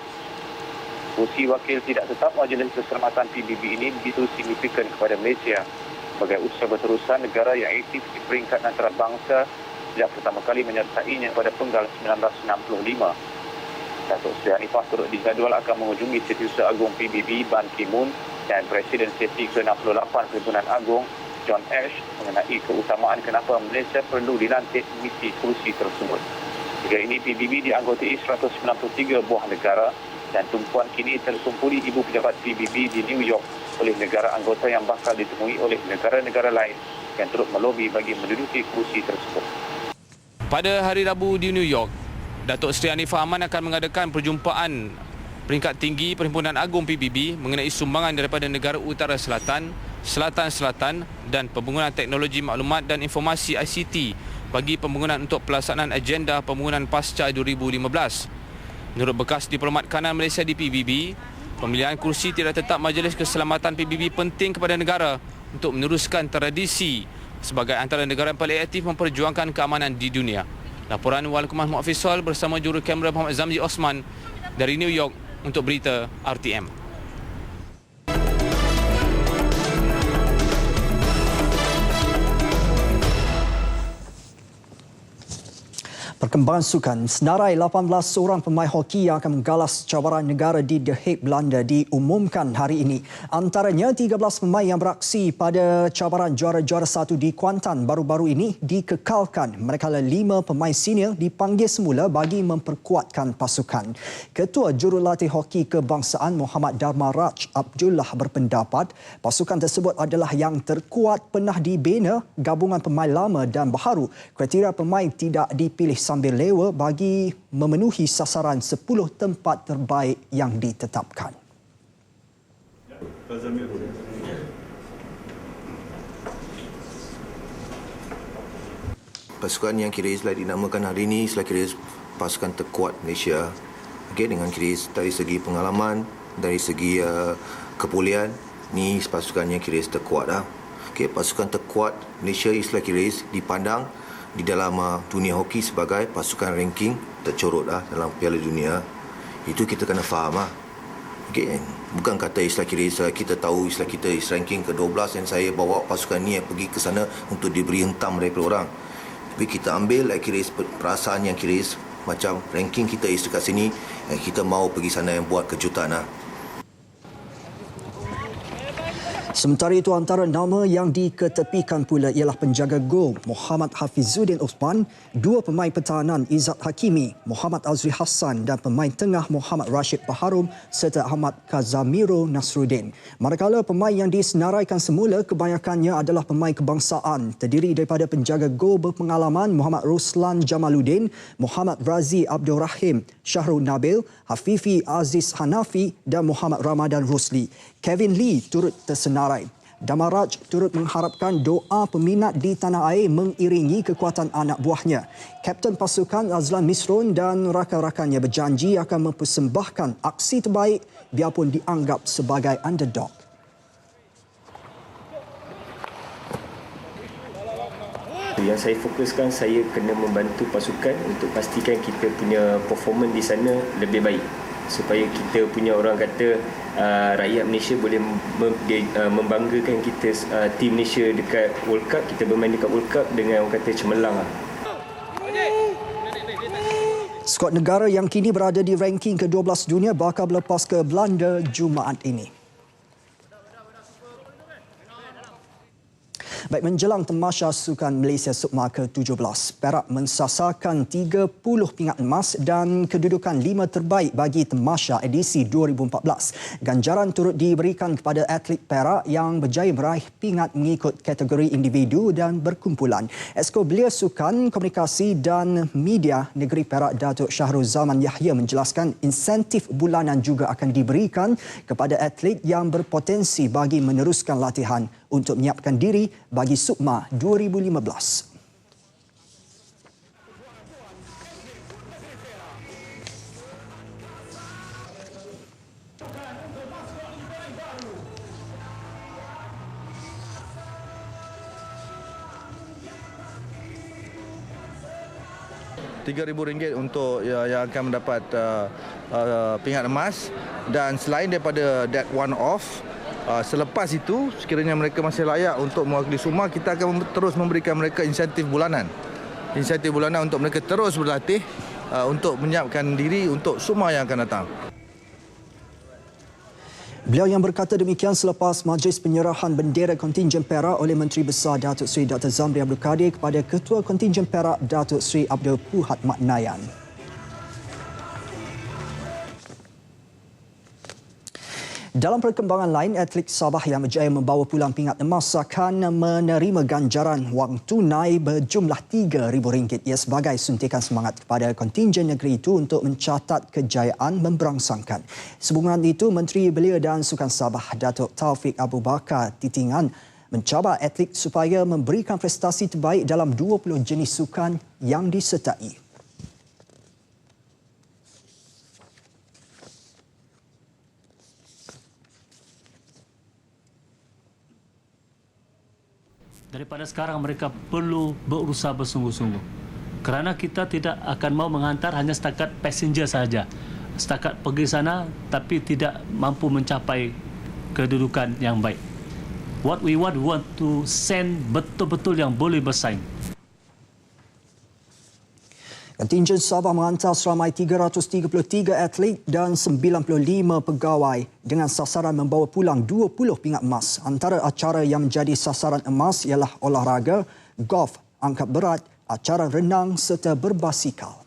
S22: Kursi wakil tidak tetap Majlis Keselamatan PBB ini begitu signifikan kepada Malaysia sebagai usaha berterusan negara yang aktif di peringkat antarabangsa sejak pertama kali menyertainya pada penggal 1965. Datuk Seri Anifah turut dijadual akan mengunjungi Setiausaha Agung PBB Ban Ki-moon dan Presiden Seti ke-68 Perhimpunan Agung John Ash mengenai keutamaan kenapa Malaysia perlu dilantik misi kursi tersebut. Hingga ini PBB dianggotai 193 buah negara dan tumpuan kini terkumpuli ibu pejabat PBB di New York oleh negara anggota yang bakal ditemui oleh negara-negara lain yang turut melobi bagi menduduki kursi tersebut.
S23: Pada hari Rabu di New York, Datuk Seri Anifah Aman akan mengadakan perjumpaan peringkat tinggi Perhimpunan Agung PBB mengenai sumbangan daripada negara Utara Selatan, Selatan-Selatan dan pembangunan teknologi maklumat dan informasi ICT bagi pembangunan untuk pelaksanaan agenda pembangunan pasca 2015. Menurut bekas diplomat kanan Malaysia di PBB, pemilihan kursi tidak tetap Majlis Keselamatan PBB penting kepada negara untuk meneruskan tradisi sebagai antara negara yang paling aktif memperjuangkan keamanan di dunia. Laporan Wal Kumas Muhammad Faisal bersama juru kamera Muhammad Zamzi Osman dari New York untuk berita RTM.
S1: Perkembangan sukan, senarai 18 seorang pemain hoki yang akan menggalas cabaran negara di The Hague, Belanda diumumkan hari ini. Antaranya 13 pemain yang beraksi pada cabaran juara-juara 1 di Kuantan baru-baru ini dikekalkan. Manakala 5 pemain senior dipanggil semula bagi memperkuatkan pasukan. Ketua Jurulatih Hoki Kebangsaan Muhammad Dharma Raj Abdullah berpendapat pasukan tersebut adalah yang terkuat pernah dibina gabungan pemain lama dan baharu. Kriteria pemain tidak dipilih sambil lewa bagi memenuhi sasaran 10 tempat terbaik yang ditetapkan.
S4: Pasukan yang kira telah dinamakan hari ini setelah kira pasukan terkuat Malaysia, okay, dengan kira dari segi pengalaman, dari segi kepolian, ni pasukan yang kira terkuat dah. Okay, pasukan terkuat Malaysia istilah kira dipandang di dalam dunia hoki sebagai pasukan ranking tercorot dalam Piala Dunia. Itu kita kena faham . Okay. Bukan kata istilah kira kita tahu istilah kita ranking ke-12 dan saya bawa pasukan ni pergi ke sana untuk diberi hentam daripada orang. Tapi kita ambil kira perasaan yang kira macam ranking kita dekat sini, kita mau pergi sana yang buat kejutan .
S1: Sementara itu, antara nama yang diketepikan pula ialah penjaga gol Muhammad Hafizuddin Uthman, 2 pemain pertahanan Izzat Hakimi, Muhammad Azri Hassan dan pemain tengah Muhammad Rashid Baharum serta Ahmad Kazamiro Nasruddin. Manakala pemain yang disenaraikan semula kebanyakannya adalah pemain kebangsaan, terdiri daripada penjaga gol berpengalaman Muhammad Ruslan Jamaluddin, Muhammad Razi Abdul Rahim, Syahrul Nabil, Hafifi Aziz Hanafi dan Muhammad Ramadan Rosli. Kevin Lee turut tersenarai. Damaraj turut mengharapkan doa peminat di tanah air mengiringi kekuatan anak buahnya. Kapten pasukan Azlan Misron dan rakan-rakannya berjanji akan mempersembahkan aksi terbaik biarpun dianggap sebagai underdog.
S5: Yang saya fokuskan, saya kena membantu pasukan untuk pastikan kita punya performance di sana lebih baik. Supaya kita punya orang kata rakyat Malaysia boleh membanggakan kita tim Malaysia dekat World Cup, kita bermain dekat World Cup dengan orang kata cemerlang .
S1: Skuad negara yang kini berada di ranking ke-12 dunia bakal berlepas ke Belanda Jumaat ini. Baik, menjelang Tamasya Sukan Malaysia Sukma ke-17, Perak mensasarkan 30 pingat emas dan kedudukan 5 terbaik bagi Tamasya edisi 2014. Ganjaran turut diberikan kepada atlet Perak yang berjaya meraih pingat mengikut kategori individu dan berkumpulan. Esko Belia Sukan, Komunikasi dan Media Negeri Perak Datuk Syahrul Zaman Yahya menjelaskan insentif bulanan juga akan diberikan kepada atlet yang berpotensi bagi meneruskan latihan untuk menyiapkan diri bagi Sukma 2015.
S6: RM3,000 untuk yang akan mendapat pingat emas, dan selain daripada that one off, selepas itu sekiranya mereka masih layak untuk mewakili Sukma, kita akan terus memberikan mereka insentif bulanan untuk mereka terus berlatih untuk menyiapkan diri untuk Sukma yang akan datang.
S1: Beliau yang berkata demikian selepas majlis penyerahan bendera kontingen Perak oleh Menteri Besar Datuk Seri Dr. Zamri Abdul Kadir kepada Ketua Kontingen Perak Datuk Seri Abdul Puhat Maknayan. Dalam perkembangan lain, atlet Sabah yang berjaya membawa pulang pingat emas akan menerima ganjaran wang tunai berjumlah RM3,000. Ia sebagai suntikan semangat kepada kontingen negeri itu untuk mencatat kejayaan memberangsangkan. Sehubungan itu, Menteri Belia dan Sukan Sabah Datuk Taufik Abu Bakar Titingan mencabar atlet supaya memberikan prestasi terbaik dalam 20 jenis sukan yang disertai.
S7: Daripada sekarang mereka perlu berusaha bersungguh-sungguh. Kerana kita tidak akan mau menghantar hanya setakat passenger saja. Setakat pergi sana tapi tidak mampu mencapai kedudukan yang baik. What we want to send betul-betul yang boleh bersaing.
S1: Kontingen Sabah menghantar seramai 333 atlet dan 95 pegawai dengan sasaran membawa pulang 20 pingat emas. Antara acara yang menjadi sasaran emas ialah olahraga, golf, angkat berat, acara renang serta berbasikal.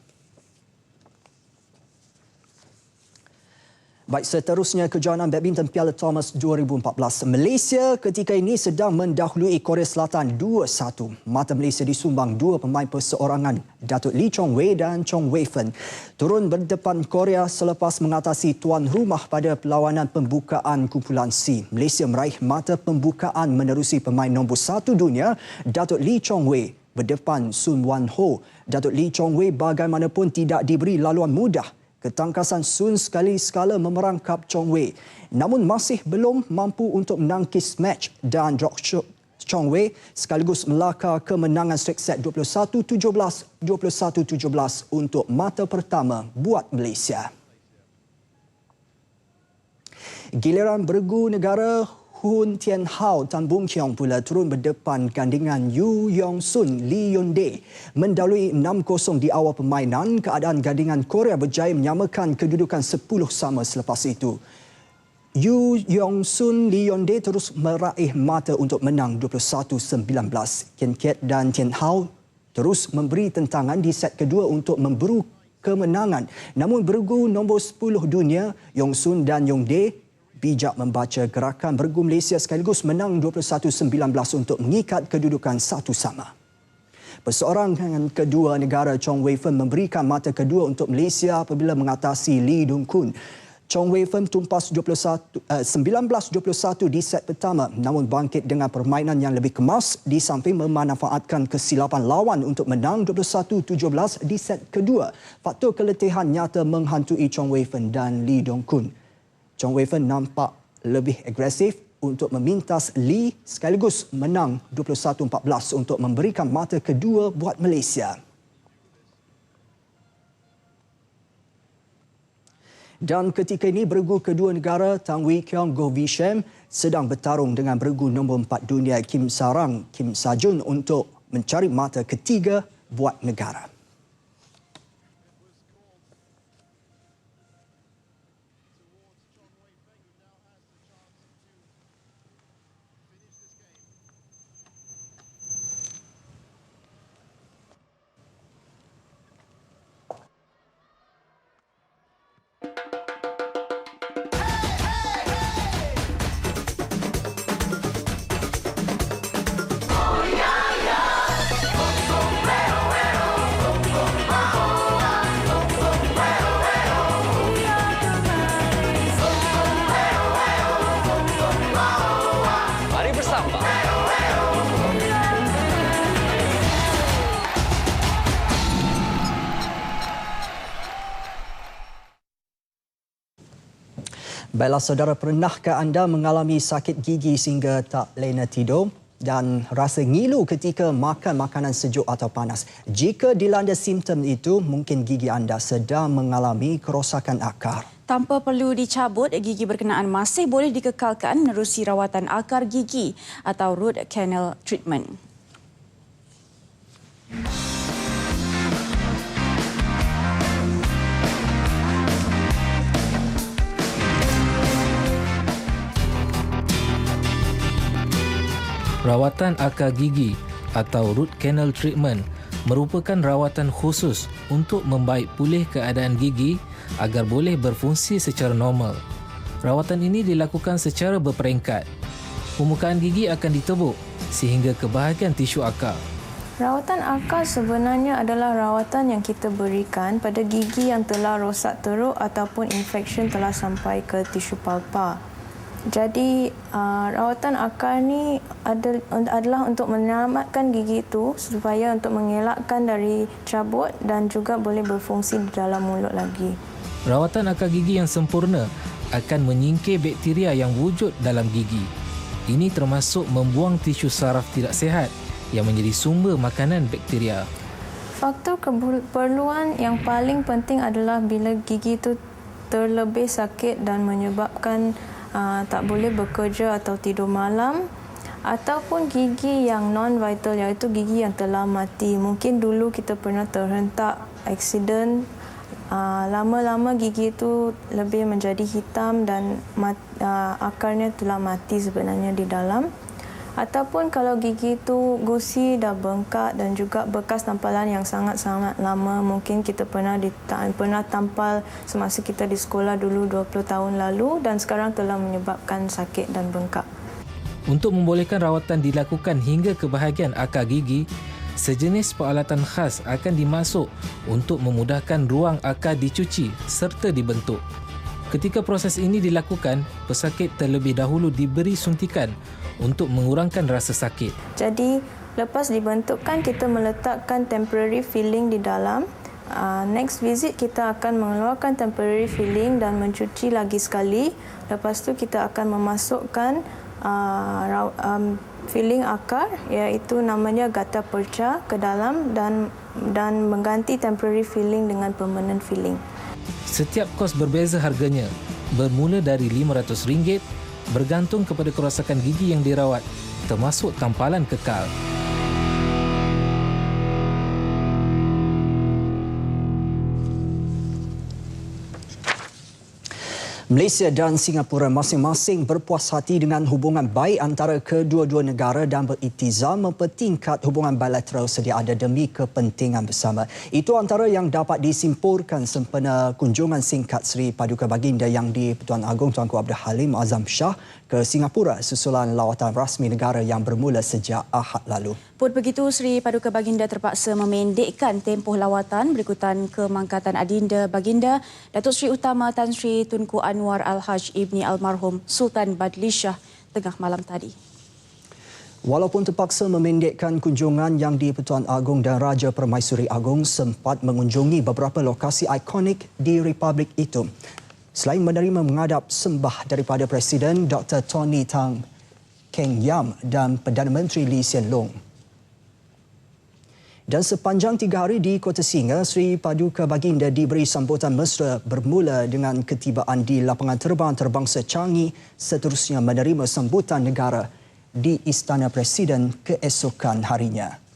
S1: Baik, seterusnya kejohanan badminton Piala Thomas 2014. Malaysia ketika ini sedang mendahului Korea Selatan 2-1. Mata Malaysia disumbang dua pemain perseorangan, Datuk Lee Chong Wei dan Chong Wei Fen, turun berdepan Korea selepas mengatasi tuan rumah pada perlawanan pembukaan kumpulan C. Malaysia meraih mata pembukaan menerusi pemain nombor 1 dunia, Datuk Lee Chong Wei, berdepan Sun Wan Ho. Datuk Lee Chong Wei bagaimanapun tidak diberi laluan mudah. Ketangkasan Sun sekali-sekala memerangkap Chong Wei, namun masih belum mampu untuk menangkis match dan Chong Wei sekaligus melakar kemenangan straight set 21-17, 21-17 untuk mata pertama buat Malaysia. Giliran bergu negara Hun Tien Hao Tan Boon Kiong pula turun berdepan gandingan Yu Yong Sun Lee Yun Dae. Mendahului 6-0 di awal permainan, keadaan gandingan Korea berjaya menyamakan kedudukan 10 sama selepas itu. Yu Yong Sun Lee Yun Dae terus meraih mata untuk menang 21-19. Kian Kiat dan Tien Hao terus memberi tentangan di set kedua untuk memburu kemenangan. Namun bergu nombor 10 dunia Yong Sun dan Yong Dae bijak membaca gerakan bergu Malaysia sekaligus menang 21-19 untuk mengikat kedudukan satu sama. Perseorangan kedua negara Chong Wei Fen memberikan mata kedua untuk Malaysia apabila mengatasi Lee Dong Kun. Chong Wei Fen tumpas 19-21 di set pertama, namun bangkit dengan permainan yang lebih kemas di samping memanfaatkan kesilapan lawan untuk menang 21-17 di set kedua. Faktor keletihan nyata menghantui Chong Wei Fen dan Lee Dong Kun. Chong Wei Fen nampak lebih agresif untuk memintas Lee sekaligus menang 21-14 untuk memberikan mata kedua buat Malaysia. Dan ketika ini bergu kedua negara Tang Wei Kiong Goh Wee Shem sedang bertarung dengan bergu nombor 4 dunia Kim Sarang Kim Sajun untuk mencari mata ketiga buat negara. Baiklah saudara, pernahkah anda mengalami sakit gigi sehingga tak lena tidur dan rasa ngilu ketika makan makanan sejuk atau panas? Jika dilanda simptom itu, mungkin gigi anda sedang mengalami kerosakan akar.
S10: Tanpa perlu dicabut, gigi berkenaan masih boleh dikekalkan menerusi rawatan akar gigi atau root canal treatment.
S8: Rawatan akar gigi atau root canal treatment merupakan rawatan khusus untuk membaik pulih keadaan gigi agar boleh berfungsi secara normal. Rawatan ini dilakukan secara berperingkat. Permukaan gigi akan ditebuk sehingga ke bahagian tisu akar.
S9: Rawatan akar sebenarnya adalah rawatan yang kita berikan pada gigi yang telah rosak teruk ataupun infeksi telah sampai ke tisu palpa. Jadi rawatan akar ni adalah untuk menyelamatkan gigi itu supaya untuk mengelakkan dari cabut dan juga boleh berfungsi di dalam mulut lagi.
S8: Rawatan akar gigi yang sempurna akan menyingkir bakteria yang wujud dalam gigi. Ini termasuk membuang tisu saraf tidak sihat yang menjadi sumber makanan bakteria.
S9: Faktor keperluan yang paling penting adalah bila gigi itu terlebih sakit dan menyebabkan tak boleh bekerja atau tidur malam, ataupun gigi yang non-vital iaitu gigi yang telah mati. Mungkin dulu kita pernah terhentak aksiden, lama-lama gigi itu lebih menjadi hitam dan akarnya telah mati sebenarnya di dalam. Ataupun kalau gigi itu gusi dah bengkak dan juga bekas tampalan yang sangat-sangat lama, mungkin kita pernah tampal semasa kita di sekolah dulu 20 tahun lalu dan sekarang telah menyebabkan sakit dan bengkak.
S8: Untuk membolehkan rawatan dilakukan hingga ke bahagian akar gigi, sejenis peralatan khas akan dimasuk untuk memudahkan ruang akar dicuci serta dibentuk. Ketika proses ini dilakukan, pesakit terlebih dahulu diberi suntikan untuk mengurangkan rasa sakit.
S9: Jadi, lepas dibentukkan, kita meletakkan temporary filling di dalam. Next visit, kita akan mengeluarkan temporary filling dan mencuci lagi sekali. Lepas tu, kita akan memasukkan filling akar, iaitu namanya gata perca ke dalam dan mengganti temporary filling dengan permanent filling.
S8: Setiap kos berbeza harganya, bermula dari RM500 bergantung kepada kerosakan gigi yang dirawat, termasuk tampalan kekal.
S1: Malaysia dan Singapura masing-masing berpuas hati dengan hubungan baik antara kedua-dua negara dan beriltizam mempertingkat hubungan bilateral sedia ada demi kepentingan bersama. Itu antara yang dapat disimpulkan sempena kunjungan singkat Seri Paduka Baginda Yang di-Pertuan Agong Tuanku Abdul Halim Muazzam Shah ke Singapura susulan lawatan rasmi negara yang bermula sejak Ahad lalu.
S10: Pun begitu, Seri Paduka Baginda terpaksa memendekkan tempoh lawatan berikutan kemangkatan adinda Baginda Datuk Seri Utama Tan Sri Tunku Anwar Al-Haj Ibni Almarhum Sultan Badli Shah tengah malam tadi.
S1: Walaupun terpaksa memendekkan kunjungan Yang di-Pertuan Agong dan Raja Permaisuri Agong sempat mengunjungi beberapa lokasi ikonik di Republik itu. Selain menerima menghadap sembah daripada Presiden Dr. Tony Tan Keng Yam dan Perdana Menteri Lee Hsien Loong. Dan sepanjang 3 hari di Kota Singa, Seri Paduka Baginda diberi sambutan mesra bermula dengan ketibaan di lapangan terbang Terbangsa Changi, seterusnya menerima sambutan negara di Istana Presiden keesokan harinya.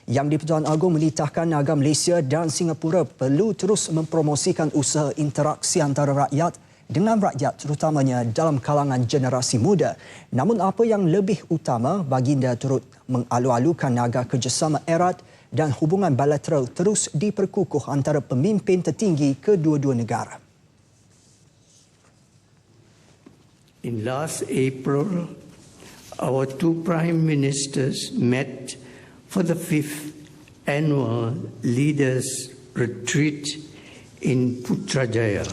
S1: Yang di-Pertuan Agong menitahkan agar Malaysia dan Singapura perlu terus mempromosikan usaha interaksi antara rakyat dengan rakyat terutamanya dalam kalangan generasi muda. Namun apa yang lebih utama, Baginda turut mengalu-alukan agar kerjasama erat dan hubungan bilateral terus diperkukuh antara pemimpin tertinggi kedua-dua negara.
S11: In last April, our two prime ministers met for the 5th annual Leaders Retreat in Putrajaya.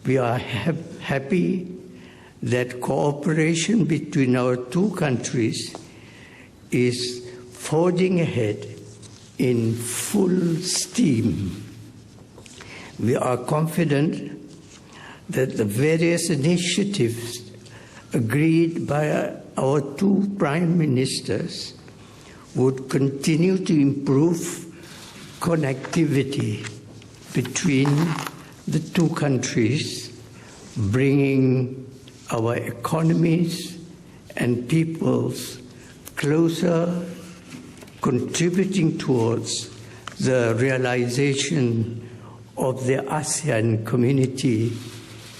S11: We are happy that cooperation between our two countries is forging ahead in full steam. We are confident that the various initiatives agreed by our two prime ministers would continue to improve connectivity between the two countries, bringing our economies and peoples closer, contributing towards the realization of the ASEAN community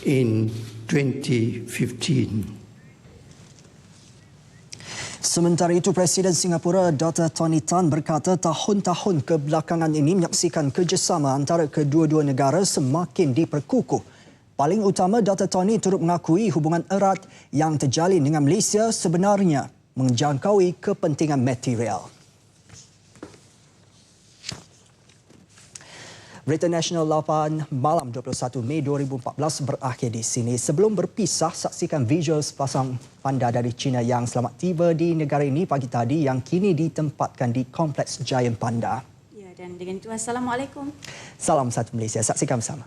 S11: in 2015.
S1: Sementara itu, Presiden Singapura Dr. Tony Tan berkata tahun-tahun kebelakangan ini menyaksikan kerjasama antara kedua-dua negara semakin diperkukuh. Paling utama, Dr. Tony turut mengakui hubungan erat yang terjalin dengan Malaysia sebenarnya menjangkaui kepentingan material. Berita Nasional 8 malam 21 Mei 2014 berakhir di sini. Sebelum berpisah, saksikan visual sepasang panda dari China yang selamat tiba di negara ini pagi tadi yang kini ditempatkan di Kompleks Giant Panda.
S10: Ya, dan dengan itu, Assalamualaikum.
S1: Salam satu Malaysia. Saksikan bersama.